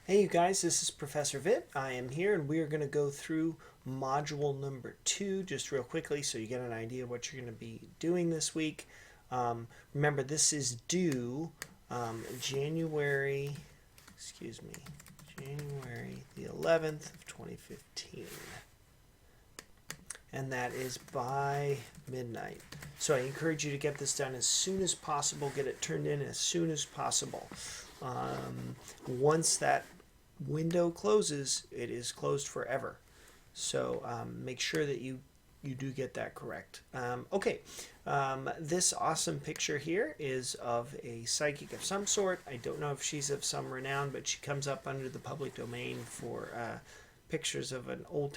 Hey you guys, this is Professor Vitt. I am here and we are going to go through module number 2 just real quickly so you get an idea of what you're going to be doing this week. Remember, this is due January the 11th of 2015. And that is by midnight. So I encourage you to get this done as soon as possible, get it turned in as soon as possible. Once that window closes, it is closed forever. So make sure that you do get that correct. This awesome picture here is of a psychic of some sort. I don't know if she's of some renown, but she comes up under the public domain for pictures of an old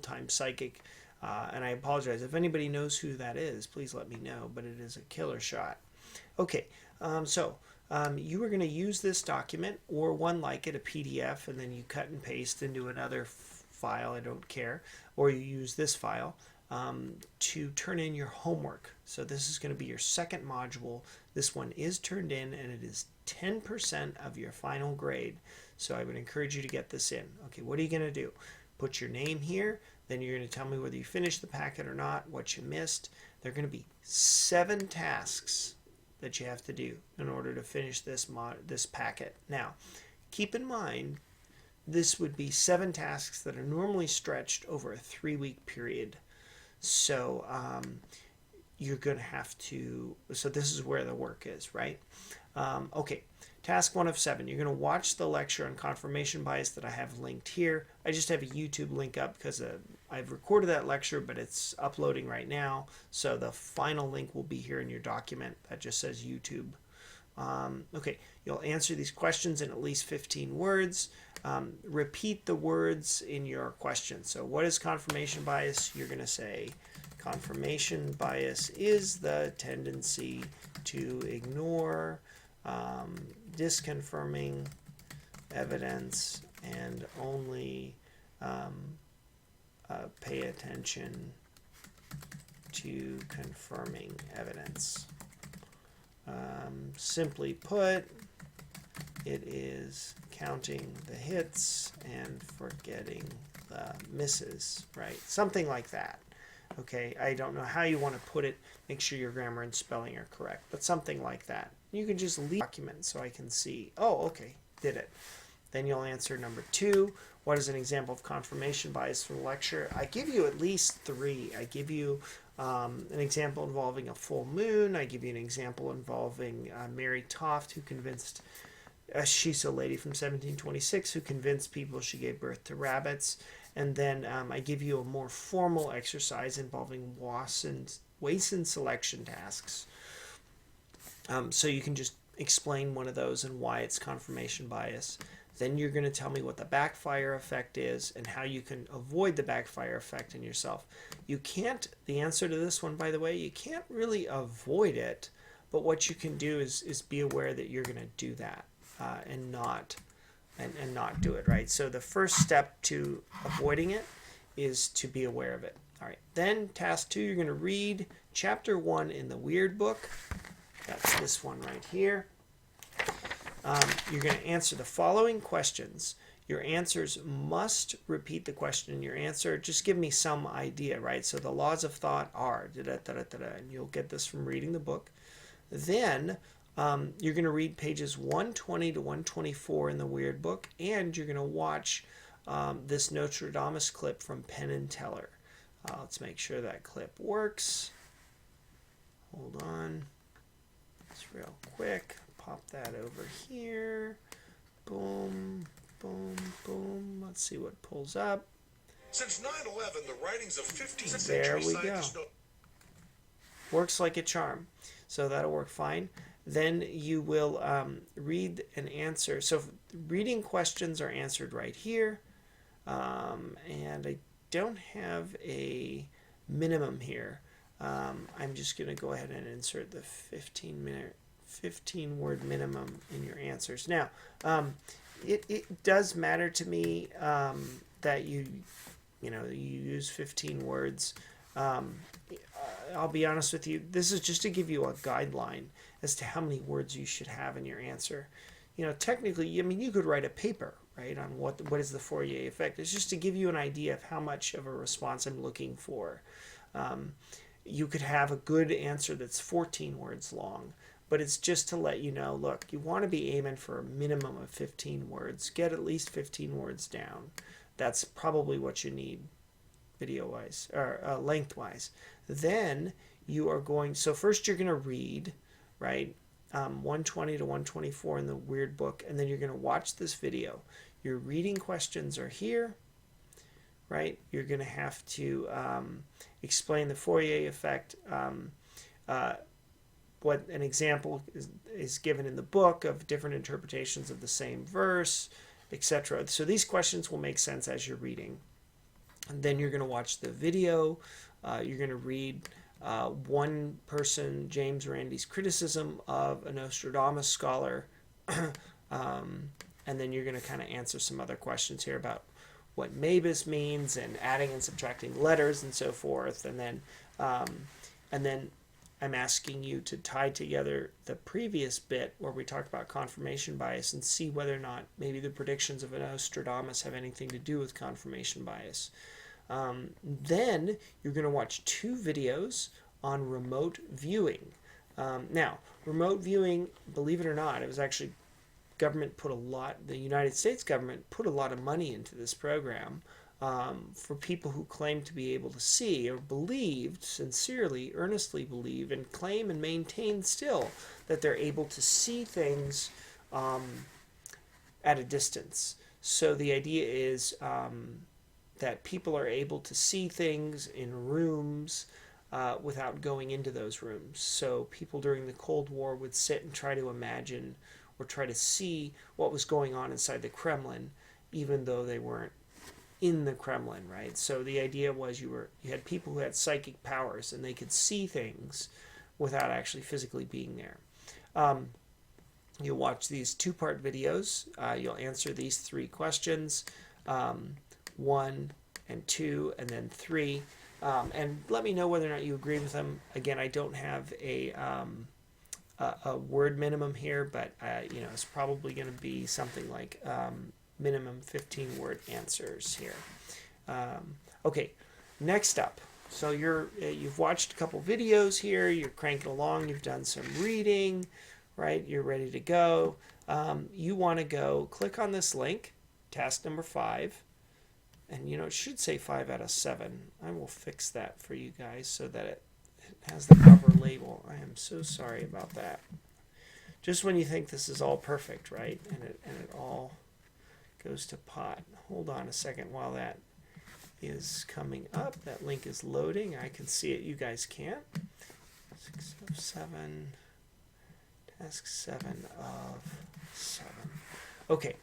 time psychic. And I apologize if anybody knows who that is. Please let me know. But it is a killer shot. Okay, you are going to use this document or one like it, a PDF, and then you cut and paste into another file, I don't care, or you use this file to turn in your homework. So this is going to be your second module. This one is turned in and it is 10% of your final grade. So I would encourage you to get this in. Okay, what are you going to do? Put your name here, then you're going to tell me whether you finished the packet or not, what you missed. There are going to be 7 tasks that you have to do in order to finish this packet. Now, keep in mind, this would be 7 tasks that are normally stretched over a 3-week period. So you're going to have to, so this is where the work is, right? Okay, task 1 of 7. You're going to watch the lecture on confirmation bias that I have linked here. I just have a YouTube link up because I've recorded that lecture, but it's uploading right now. So the final link will be here in your document. That just says YouTube. Okay, you'll answer these questions in at least 15 words. Repeat the words in your question. So what is confirmation bias? You're going to say confirmation bias is the tendency to ignore disconfirming evidence and only pay attention to confirming evidence. Simply put, it is counting the hits and forgetting the misses, right? Something like that. Okay, I don't know how you want to put it. Make sure your grammar and spelling are correct, but something like that. You can just leave the document so I can see, oh, okay, did it. Then you'll answer number 2. What is an example of confirmation bias from the lecture? I give you at least 3. I give you an example involving a full moon. I give you an example involving Mary Toft, who convinced, she's a lady from 1726, who convinced people she gave birth to rabbits. And then I give you a more formal exercise involving Wason selection tasks. So you can just explain one of those and why it's confirmation bias. Then you're going to tell me what the backfire effect is and how you can avoid the backfire effect in yourself. You can't, the answer to this one, by the way, you can't really avoid it, but what you can do is be aware that you're going to do that and not do it, right? So the first step to avoiding it is to be aware of it. All right, then task 2, you're going to read chapter 1 in the Weird Book. That's this one right here. You're going to answer the following questions. Your answers must repeat the question in your answer. Just give me some idea, right? So the laws of thought are, and you'll get this from reading the book. Then you're going to read pages 120 to 124 in the Weird Book, and you're going to watch this Notre Dame clip from Penn and Teller. Let's make sure that clip works. Hold on. It's real quick. Pop that over here. Boom, boom, boom. Let's see what pulls up. Since 9/11, the writings of 15th There century we go. scientists Works like a charm. So that'll work fine. Then you will read and answer. So reading questions are answered right here. And I don't have a minimum here. I'm just going to go ahead and insert the 15-word minimum in your answers. Now, it does matter to me that you use 15 words. I'll be honest with you. This is just to give you a guideline as to how many words you should have in your answer. technically, I mean, you could write a paper, right, on what is the Fourier effect. It's just to give you an idea of how much of a response I'm looking for. You could have a good answer that's 14 words long, but it's just to let you know, look, you want to be aiming for a minimum of 15 words. Get at least 15 words down. That's probably what you need video-wise, or length-wise. Then you are going, so first you're going to read, right, 120 to 124 in the weird book, and then you're going to watch this video. Your reading questions are here, right? You're going to have to explain the Fourier effect. What an example is given in the book of different interpretations of the same verse, etc. So these questions will make sense as you're reading. And then you're going to watch the video. You're going to read one person, James Randi's criticism of a Nostradamus scholar. And then you're going to kind of answer some other questions here about what Mabus means and adding and subtracting letters and so forth. And then I'm asking you to tie together the previous bit where we talked about confirmation bias and see whether or not maybe the predictions of a Nostradamus have anything to do with confirmation bias. Then you're going to watch 2 videos on remote viewing. Now, remote viewing, believe it or not, it was actually the United States government put a lot of money into this program for people who claim to be able to see or believed, sincerely, earnestly believe, and claim and maintain still that they're able to see things at a distance. So the idea is that people are able to see things in rooms without going into those rooms. So people during the Cold War would sit and try to imagine or try to see what was going on inside the Kremlin, even though they weren't in the Kremlin, right? So the idea was you had people who had psychic powers and they could see things without actually physically being there. You'll watch these 2-part videos. You'll answer these 3 questions, 1 and 2 and then 3, and let me know whether or not you agree with them. Again, I don't have a word minimum here, but it's probably going to be something like minimum 15 word answers here. Okay, next up. So you've watched a couple videos here. You're cranking along. You've done some reading, right? You're ready to go. You want to go click on this link, task number 5, and it should say 5 out of 7. I will fix that for you guys so that it has the proper label. I am so sorry about that. Just when you think this is all perfect, right? And it all goes to pot. Hold on a second while that is coming up. That link is loading. I can see it. You guys can't. 6 of 7. Task 7 of 7. Okay.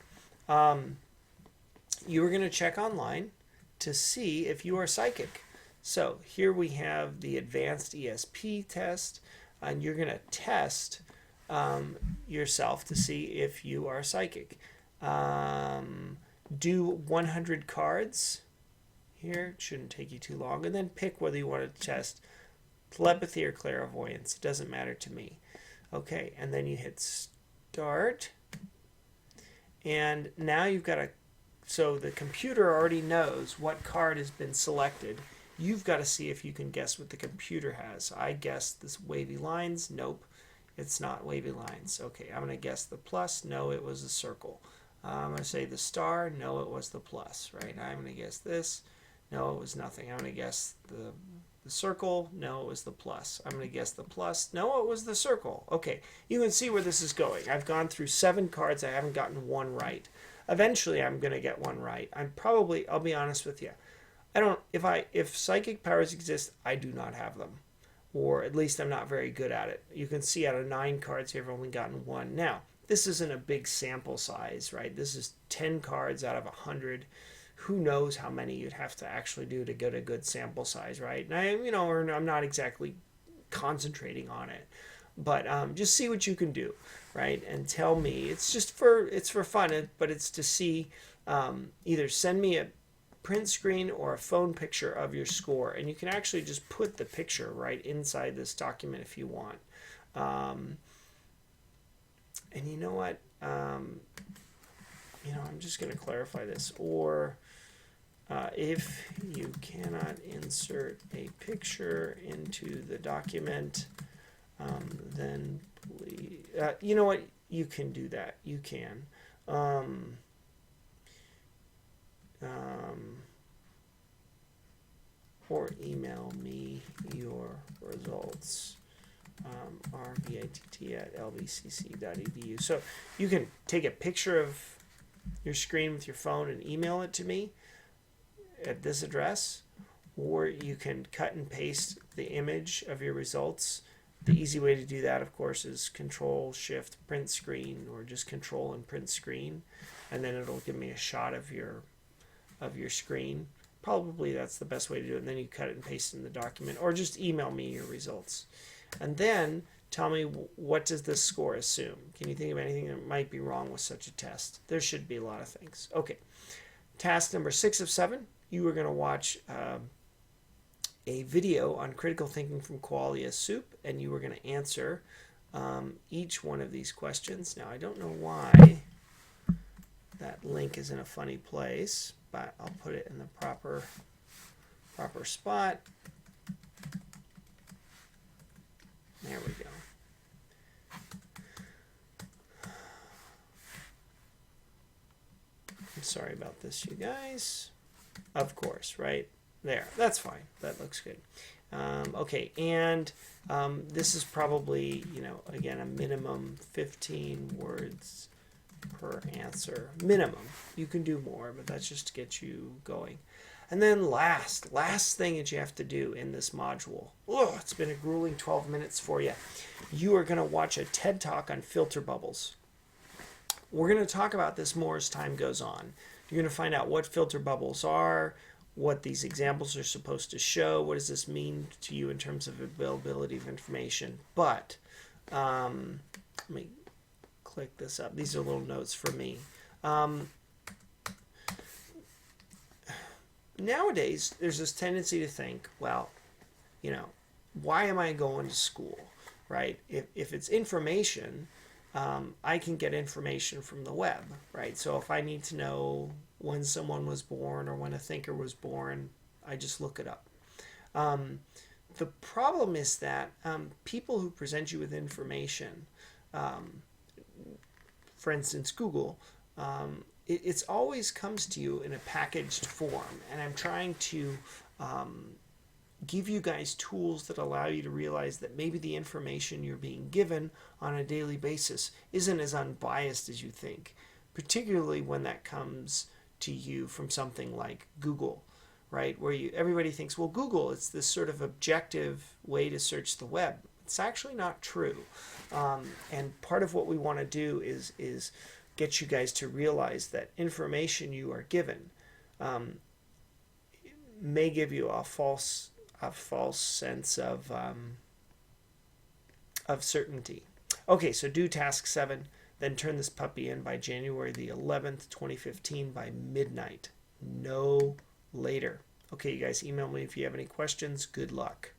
You are going to check online to see if you are psychic. So here we have the advanced Esp test, and you're going to test yourself to see if you are psychic. Do 100 cards here. It shouldn't take you too long. And then pick whether you want to test telepathy or clairvoyance. It doesn't matter to me. Okay, and then you hit start. And now you've got so the computer already knows what card has been selected. You've got to see if you can guess what the computer has. I guessed this wavy lines. Nope, it's not wavy lines. Okay, I'm going to guess the plus. No, it was a circle. I'm going to say the star. No, it was the plus, right? I'm going to guess this. No, it was nothing. I'm going to guess the circle. No, it was the plus. I'm going to guess the plus. No, it was the circle. Okay, you can see where this is going. I've gone through 7 cards. I haven't gotten one right. Eventually, I'm going to get one right. I'll be honest with you. If psychic powers exist, I do not have them. Or at least I'm not very good at it. You can see out of 9 cards here, I've only gotten 1. Now, this isn't a big sample size, right? This is 10 cards out of 100. Who knows how many you'd have to actually do to get a good sample size, right? And I'm not exactly concentrating on it. But just see what you can do, right? And tell me. It's for fun, but it's to see. Either send me a print screen or a phone picture of your score, and you can actually just put the picture right inside this document if you want. And you know what? you know, I'm just going to clarify this. Or if you cannot insert a picture into the document, then please, you know what? You can do that. You can. Or email me your results, rvitt@lbcc.edu. So you can take a picture of your screen with your phone and email it to me at this address, or you can cut and paste the image of your results. The easy way to do that, of course, is Control Shift Print Screen, or just Control and Print Screen, and then it'll give me a shot of your screen. Probably that's the best way to do it. And then you cut it and paste it in the document, or just email me your results. And then tell me, what does this score assume? Can you think of anything that might be wrong with such a test? There should be a lot of things. Okay. Task number 6 of 7. You are going to watch a video on critical thinking from Qualia Soup, and you are going to answer each one of these questions. Now, I don't know why that link is in a funny place, but I'll put it in the proper spot. There we go. I'm sorry about this, you guys. Of course, right there. That's fine. That looks good. Okay, and this is probably, you know, again, a minimum 15 words per answer. Minimum. You can do more, but that's just to get you going. And then last thing that you have to do in this module. Oh, it's been a grueling 12 minutes for you. You are going to watch a TED Talk on filter bubbles. We're going to talk about this more as time goes on. You're going to find out what filter bubbles are, what these examples are supposed to show, what does this mean to you in terms of availability of information. But let me click this up. These are little notes for me. Nowadays, there's this tendency to think, well, you know, why am I going to school, right? If it's information, I can get information from the web, right? So if I need to know when someone was born or when a thinker was born, I just look it up. The problem is that people who present you with information, for instance, Google, it's always comes to you in a packaged form, and I'm trying to give you guys tools that allow you to realize that maybe the information you're being given on a daily basis isn't as unbiased as you think, particularly when that comes to you from something like Google, right? Where everybody thinks, well, Google, it's this sort of objective way to search the web. It's actually not true. And part of what we want to do is get you guys to realize that information you are given may give you a false sense of certainty. Okay, so do task 7, then turn this puppy in by January the 11th, 2015 by midnight. No later. Okay, you guys, email me if you have any questions. Good luck.